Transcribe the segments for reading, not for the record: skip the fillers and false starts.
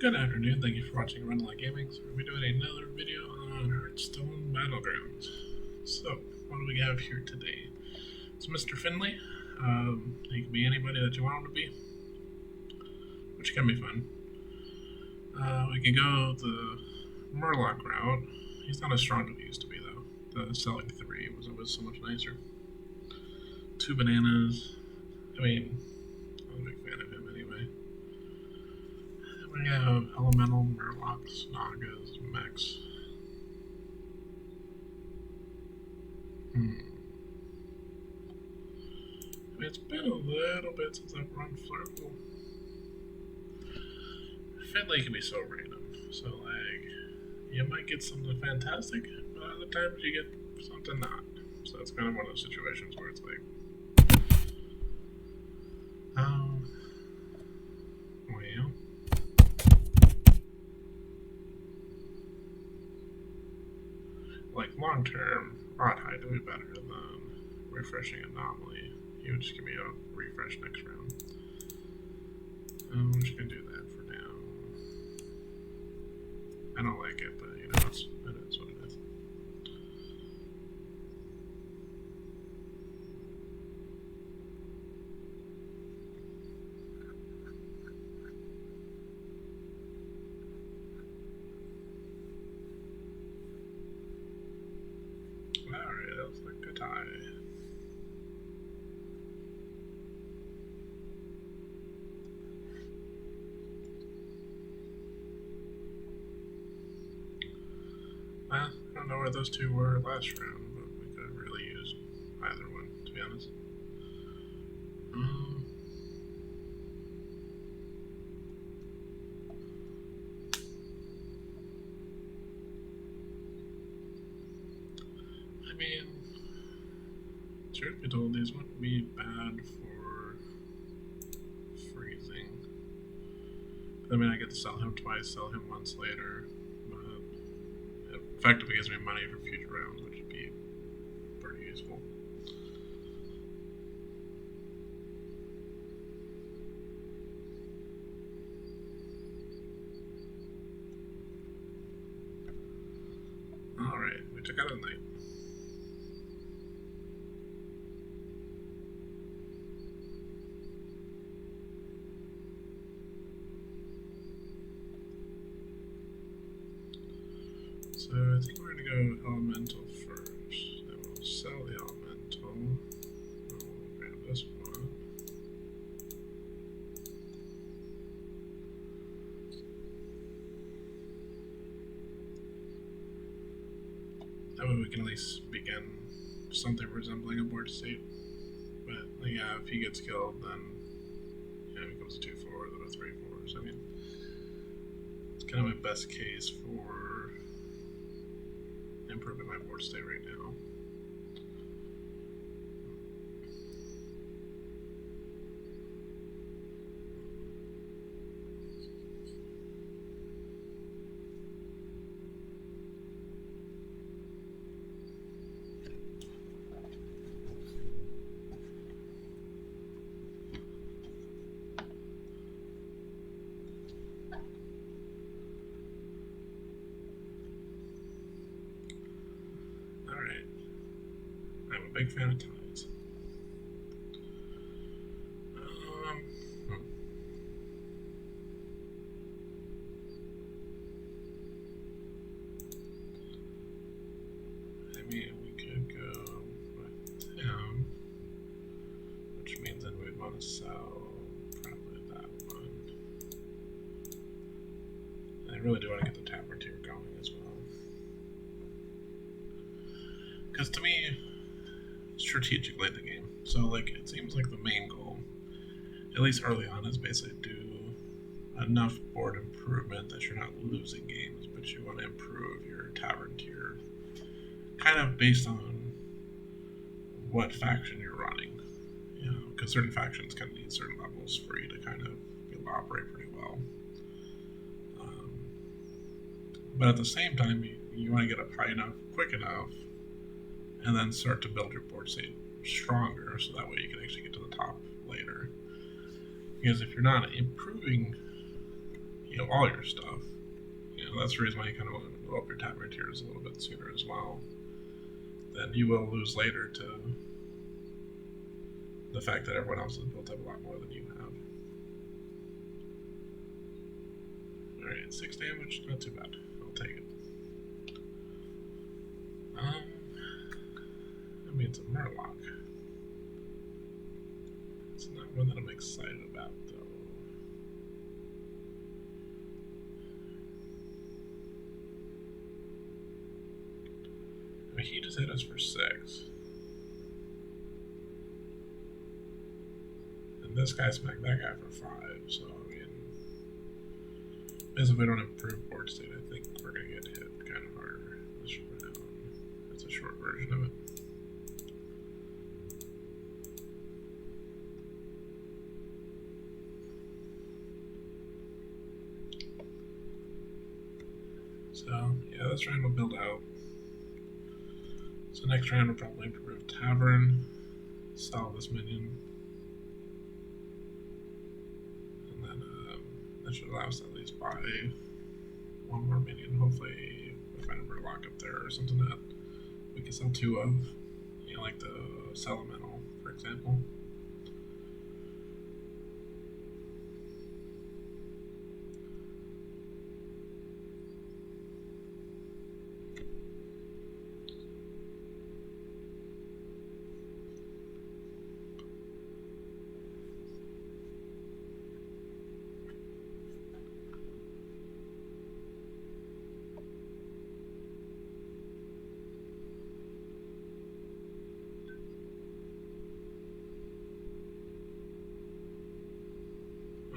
Good afternoon, thank you for watching Rundlii Gaming. So we're doing another video on Hearthstone Battlegrounds. So, what do we have here today? It's Mr. Finley. He can be anybody that you want him to be, which can be fun. We can go the murloc route. He's not as strong as he used to be though. The selling 3 was always so much nicer. 2 bananas. I mean, I'm a big fan of him anyway. We have elemental, murlocs, nagas, mechs. I mean, it's been a little bit since I've run Flurple. Finley can be so random. So, like, you might get something fantastic, but other times you get something not. So it's kind of one of those situations where it's like, well, like long term, Rod High to be better than refreshing anomaly. He would just give me a refresh next round. I'm just gonna do that for now. I don't like it, but you know, it is what it is. Alright, that was like a tie. I don't know where those two were last round, but we could have really used either one, to be honest. I mean, truth be told, these wouldn't be bad for freezing. I mean, I get to sell him twice, sell him once later, but it effectively gives me money for future rounds, which would be pretty useful. Alright, we took out a knight. So I think we're going to go elemental first. Then we'll sell the elemental. We'll grab this one. That way we can at least begin something resembling a board state. But yeah, if he gets killed, then it becomes a 2-4, then a 3-4. So I mean, it's kind of my best case for improving my board state right now. Big fan of ties. I mean, we could go with him, which means then we'd want to sell probably that one. I really do want to get the tavern tier going as well. Because to me, strategically the game. So like it seems like the main goal, at least early on, is basically do enough board improvement that you're not losing games, but you want to improve your tavern tier kind of based on what faction you're running. You know, because certain factions kind of need certain levels for you to kind of be able to operate pretty well. But at the same time, you want to get up high enough, quick enough, and then start to build your board state stronger, so that way you can actually get to the top later. Because if you're not improving, know, all your stuff. You know, that's the reason why you kind of want to blow up your tavern tiers a little bit sooner as well. Then you will lose later to the fact that everyone else has built up a lot more than you have. Alright, 6 damage, not too bad. I'll take it. That means a murloc. It's not one that I'm excited about, though. I mean, he just hit us for 6. And this guy smacked that guy for 5, so I mean, as if we don't improve board state, I think we're going to get hit kind of harder this round. That's a short version of it. So, yeah, this round will build out. So next round we'll probably improve Tavern, sell this minion, and then that should allow us to at least buy one more minion. Hopefully we find a murloc up there or something that we can sell 2 of, you know, like the Elemental, for example.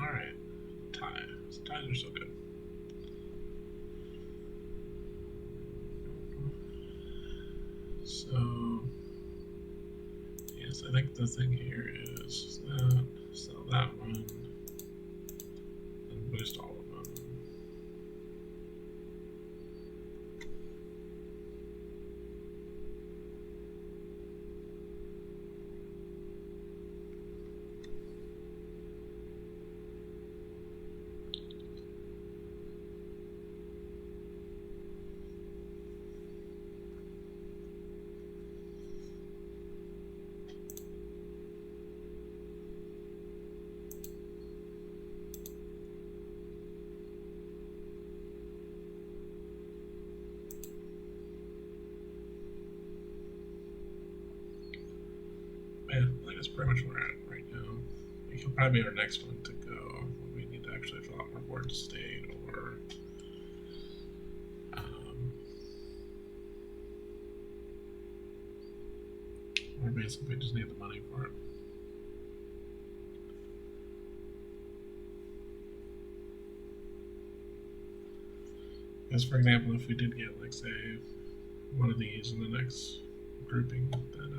Alright, tie. So ties are so good. So, yes, I think the thing here is that, sell that one, and boost all of them. Yeah, I think that's pretty much where we're at right now. I think he'll probably be our next one to go when we need to actually fill out more board state, or basically just need the money for it. Because, for example, if we did get, like, say, one of these in the next grouping, then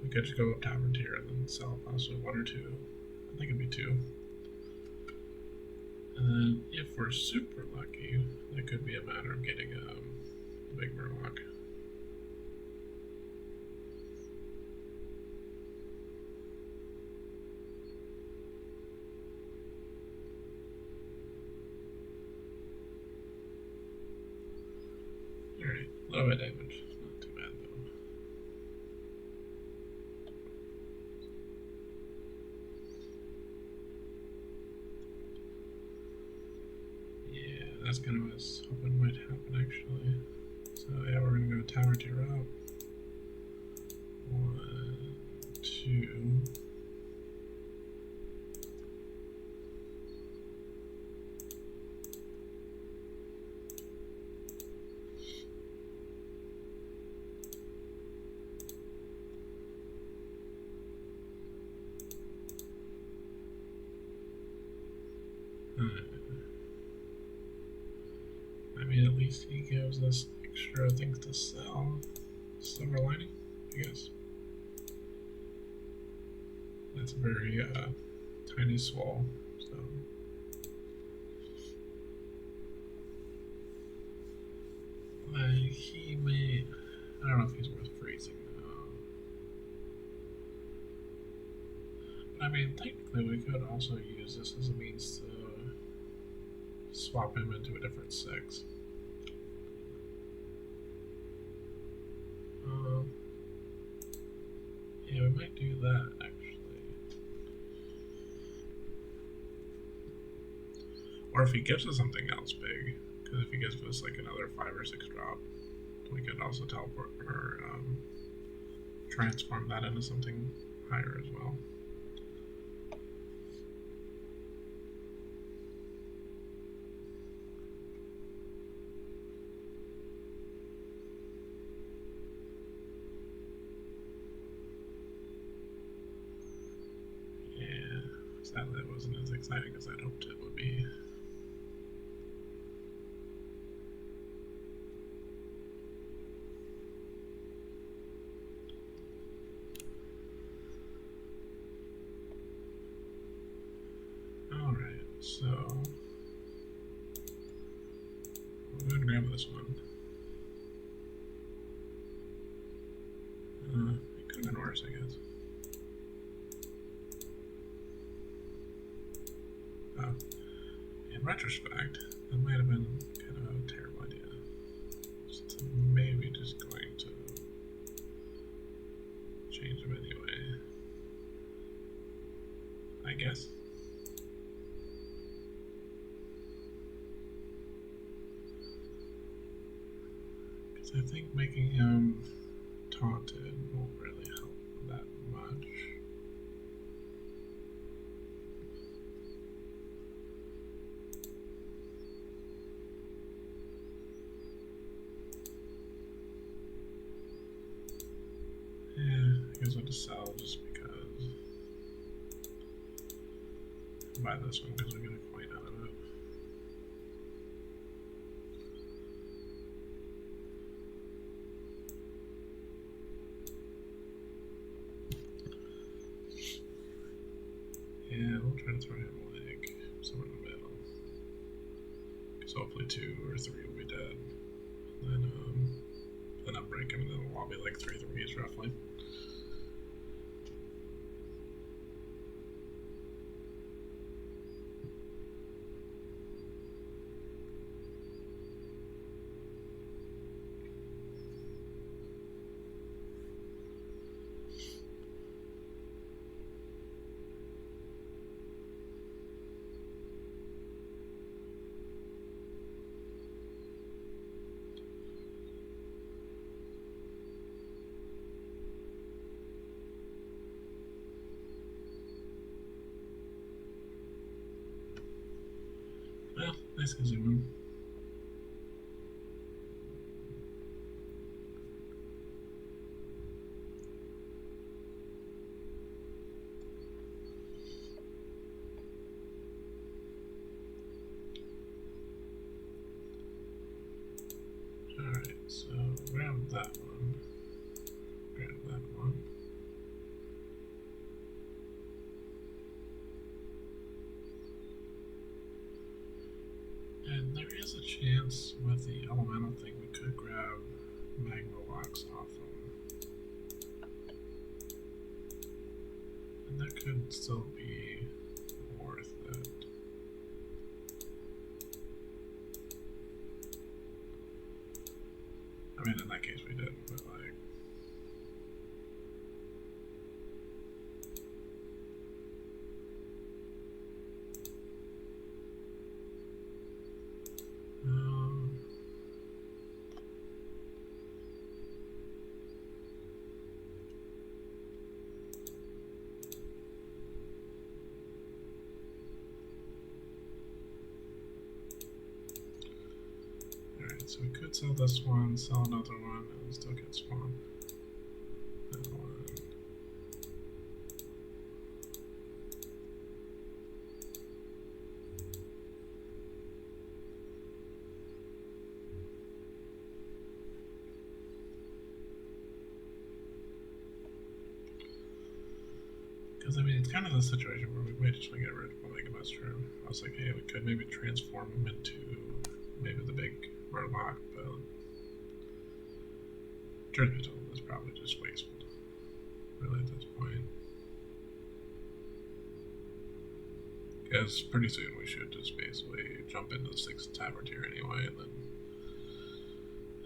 we could just go up tavern tier and then sell possibly 1 or 2. I think it'd be 2. And then if we're super lucky, that could be a matter of getting a big murloc. Alright, a little bit of damage. Not too bad though. Yeah, that's kind of what I was hoping might happen actually. So yeah, we're gonna go tower tier up. 1, 2. I mean, at least he gives us extra things to sell. Silver lining, I guess. That's a very tiny swole, so. Like, he may. I don't know if he's worth freezing though. But I mean, technically, we could also use this as a means to swap him into a different 6. Yeah, we might do that actually. Or if he gives us something else big, because if he gives us like another 5 or 6 drop, we could also teleport or transform that into something higher as well. Yeah, sadly it wasn't as exciting as I'd hoped it would be. So, we'll go and grab this one. It could have been worse, I guess. Oh, in retrospect, that might have been kind of a terrible idea. So maybe just going to change them anyway. I guess. I think making him taunted won't really help that much. Yeah, I guess I'll just sell just because. Buy this one because we get a coin out of it. Yeah, we'll try to throw him like somewhere in the middle. Because hopefully 2 or 3 will be dead. And then I'll break him and then it'll all be like 3 3s roughly. Well, nice to zoom in. Alright, so grab that one. Grab that one. And there is a chance with the elemental thing we could grab murlocs off them. And that could still be worth it. I mean, in that case we did, but like... Alright, so we could sell this one, sell another one, and still get swamped. That one. Because I mean, it's kind of the situation where we might just want to get rid of Omega Mushroom. I was like, hey, we could maybe transform him into maybe the big murloc, but truth be told, it's probably just wasteful, really, at this point. Because pretty soon we should just base wave jump into the 6th tavern tier anyway, and then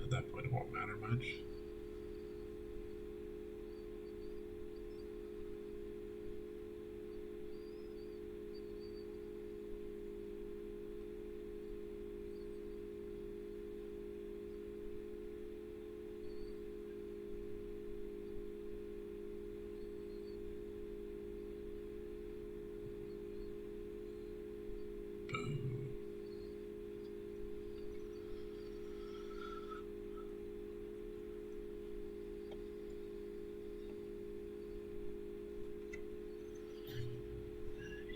at that point it won't matter much.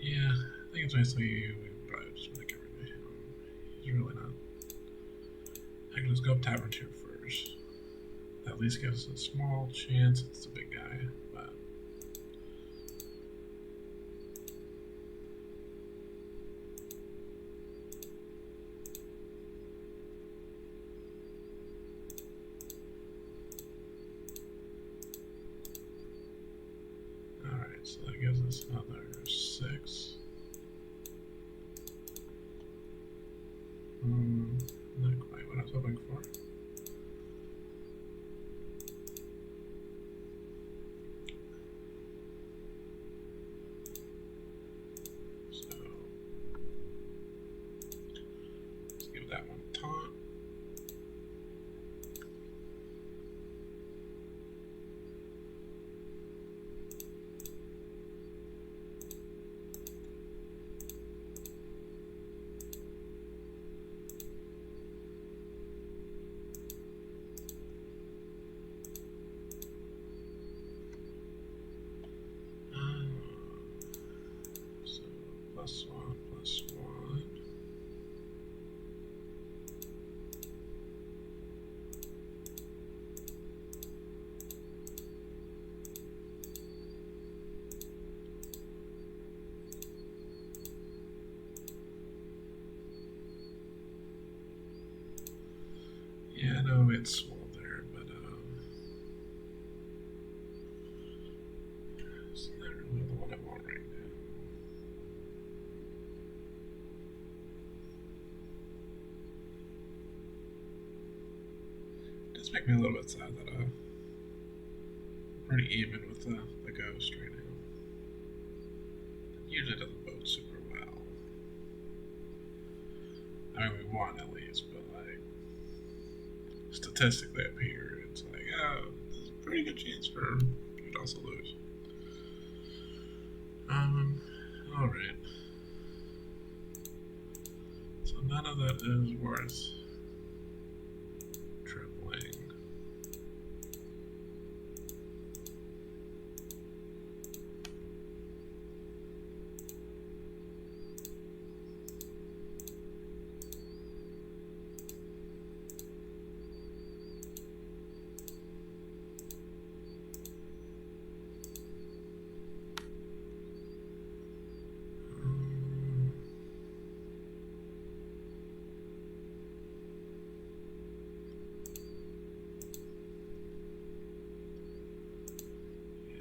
Yeah, I think it's basically we probably just make it rid of him. He's really not. I can just go up Tavern 2 first. That at least gives us a small chance it's the big guy, but. Alright, so that gives us another 6. Not quite what I was hoping for. So let's give that one a taunt. +1, +1. Yeah, no, it's small there, but it's not really the one I want right now. It does make me a little bit sad that I'm pretty even with the ghost right now. It usually doesn't bode super well. I mean, we won at least, but like statistically up here, it's like, oh, there's a pretty good chance for you to also lose. Alright. So none of that is worth tripling.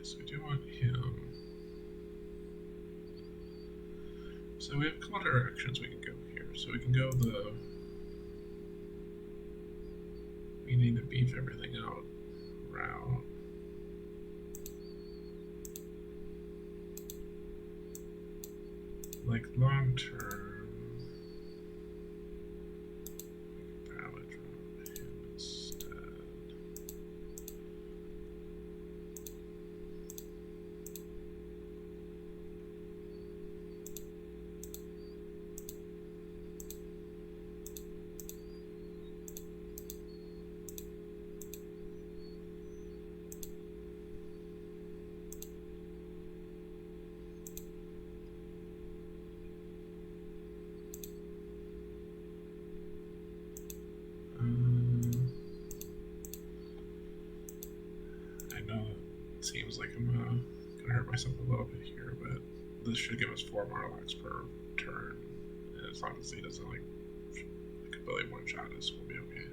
So we do want him. So we have a couple directions we can go here. So we can go we need to beef everything out route. Like long term, we can probably drop him instead. I know it seems like I'm gonna hurt myself a little bit here, but this should give us 4 murlocs per turn. And as long as he doesn't like completely one-shot us, we'll be okay.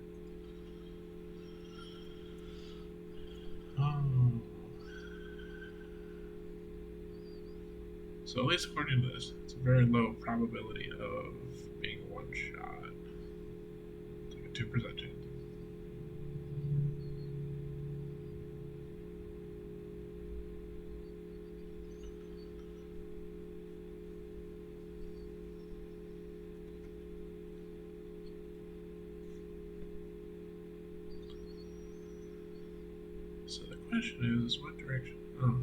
So at least according to this, it's a very low probability of being one Where's that dude? So the question is, what direction? Oh,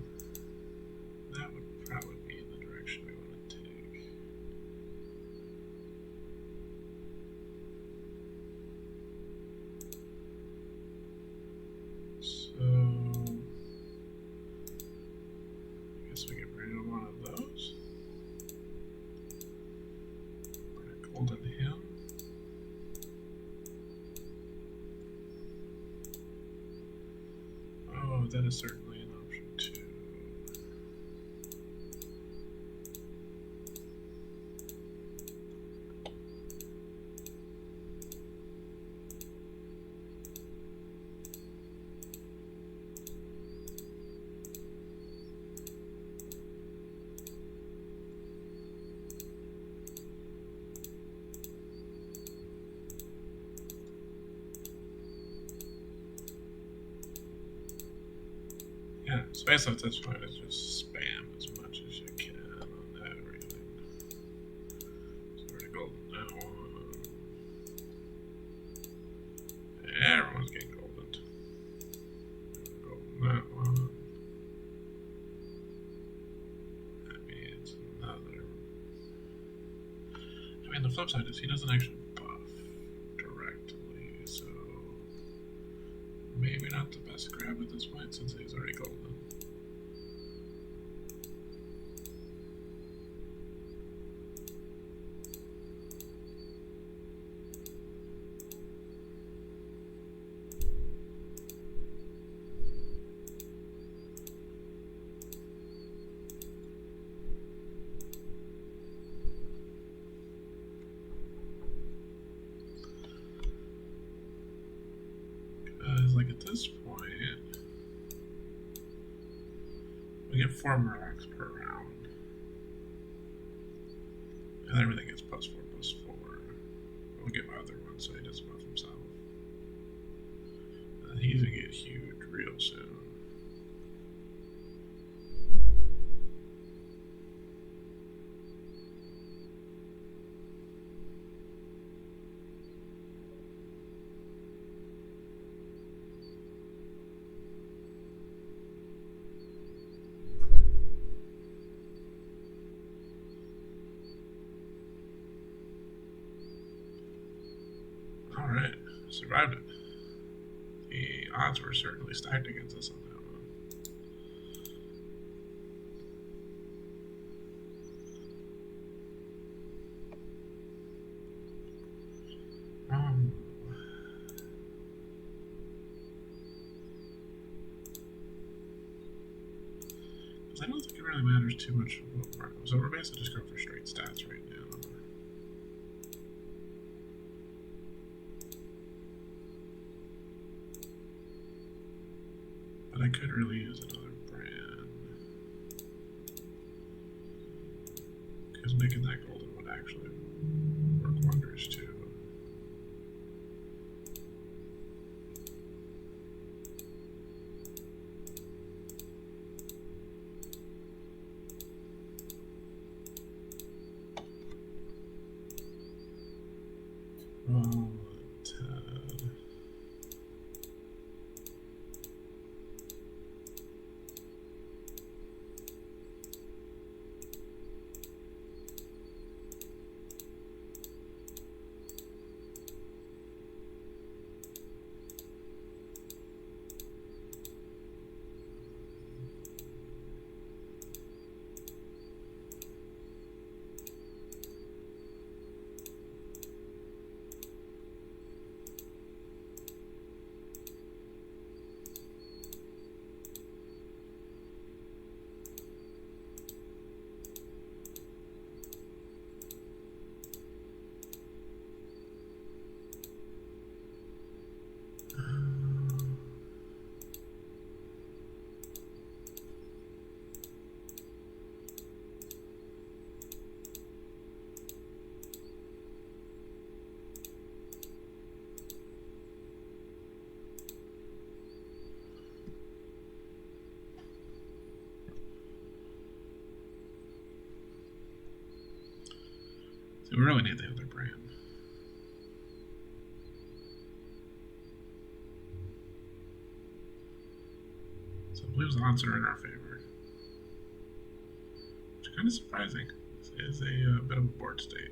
that would probably be the direction we want to take. So I guess we get rid of one of those. Put a golden him. Oh, that is certainly an option too. Yeah, so basically at this point it's just spam as much as you can on everything. So we're gonna golden that one. Everyone's getting golden. Golden that one. That means another. I mean, the flip side is he doesn't actually buff directly, so maybe not the best grab at this point since he's already golden. Like at this point, we get 4 murlocs per round, and everything gets +4/+4. We'll get my other one so he doesn't buff himself. And he's gonna get huge real soon. Alright, survived it. The odds were certainly stacked against us on that one. Because I don't think it really matters too much what mark. So we're basically just going for straight stats right now. But I could really use another brand. Because making that golden would actually work wonders too. we really need the other brand. So blue's odds are in our favor. Which is kind of surprising. This is a bit of a board state.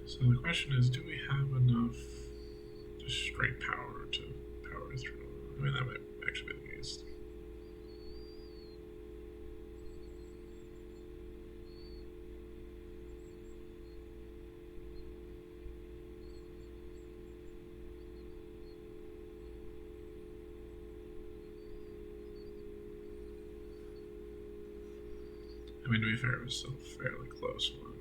So the question is, do we have enough just straight power to power through? I mean, that might actually be the case. I mean, to be fair, it was still a fairly close one.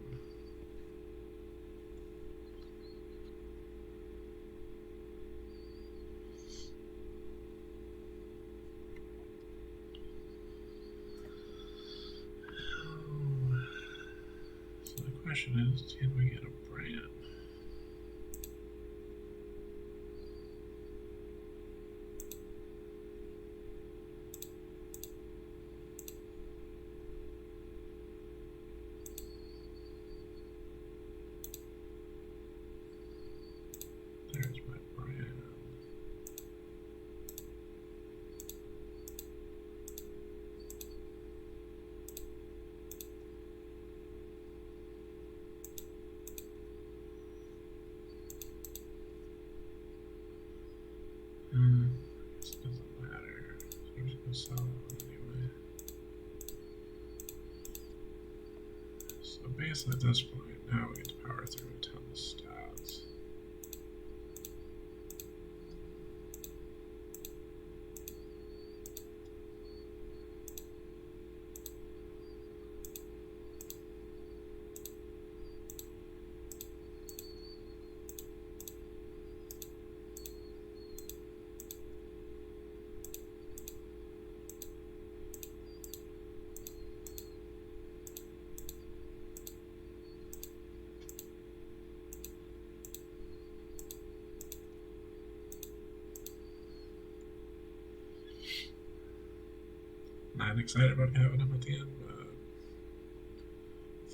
So the question is, can we get a brand? There's my brand. I guess it doesn't matter. So I'm just gonna sell it anyway. So basically at this point, now we get to power through a ton of stats. Not excited about having him at the end, but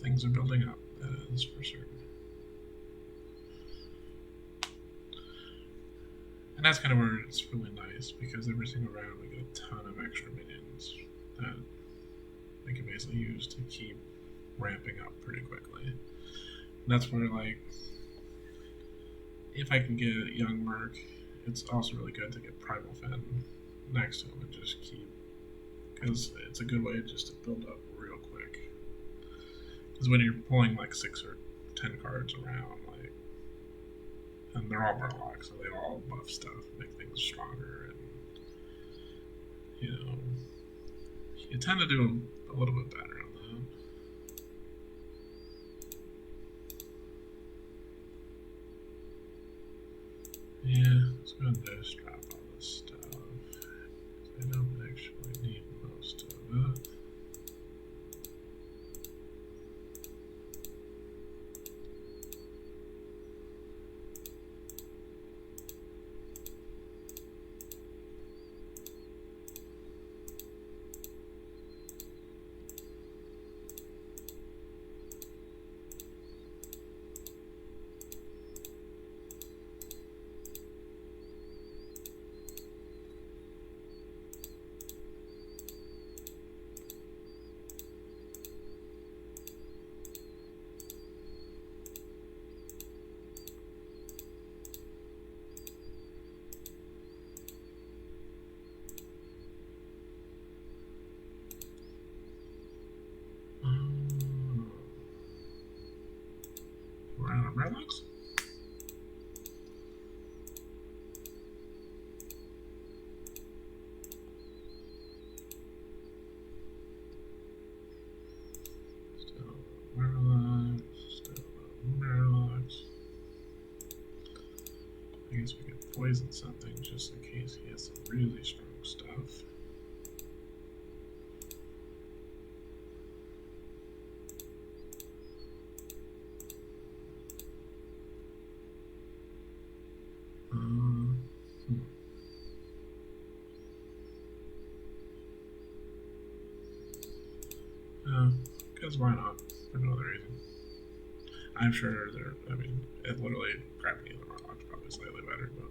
things are building up, that is for certain. And that's kind of where it's really nice, because every single round we get a ton of extra minions that we can basically use to keep ramping up pretty quickly. And that's where, like, if I can get Young Merc, it's also really good to get Primal Fen next to him and just keep, because it's a good way just to build up real quick. Because when you're pulling like 6 or 10 cards around, like, and they're all murlocs, so they all buff stuff, make things stronger, and you tend to do a little bit better on that. Yeah, let's go ahead and just drop all this stuff. I don't actually need most of it. We're out of murlocs? Still murlocs, still murlocs. I guess we could poison something just in case he has some really strong stuff. Because why not? For no other reason. I'm sure I mean, it literally crappy the murlocs probably slightly better, but.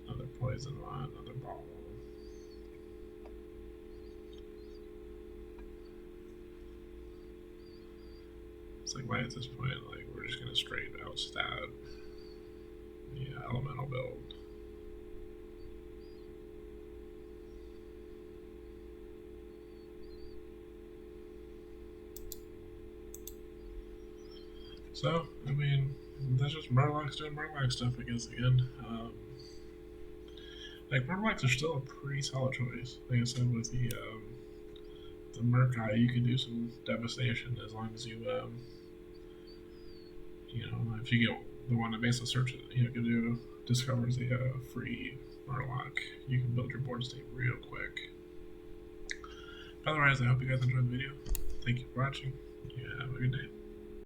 Another poison one, another ball. It's like, why at this point, like, we're just gonna straight out stab the elemental build. So, I mean, that's just murlocs doing murloc stuff, I guess, again. Like, murlocs are still a pretty solid choice. Like I said, with the Murkai, you can do some devastation as long as you, you know, if you get the one that basically searches, you know, gives you, discovers the free murloc, you can build your board state real quick. Otherwise, I hope you guys enjoyed the video. Thank you for watching. Yeah, have a good day.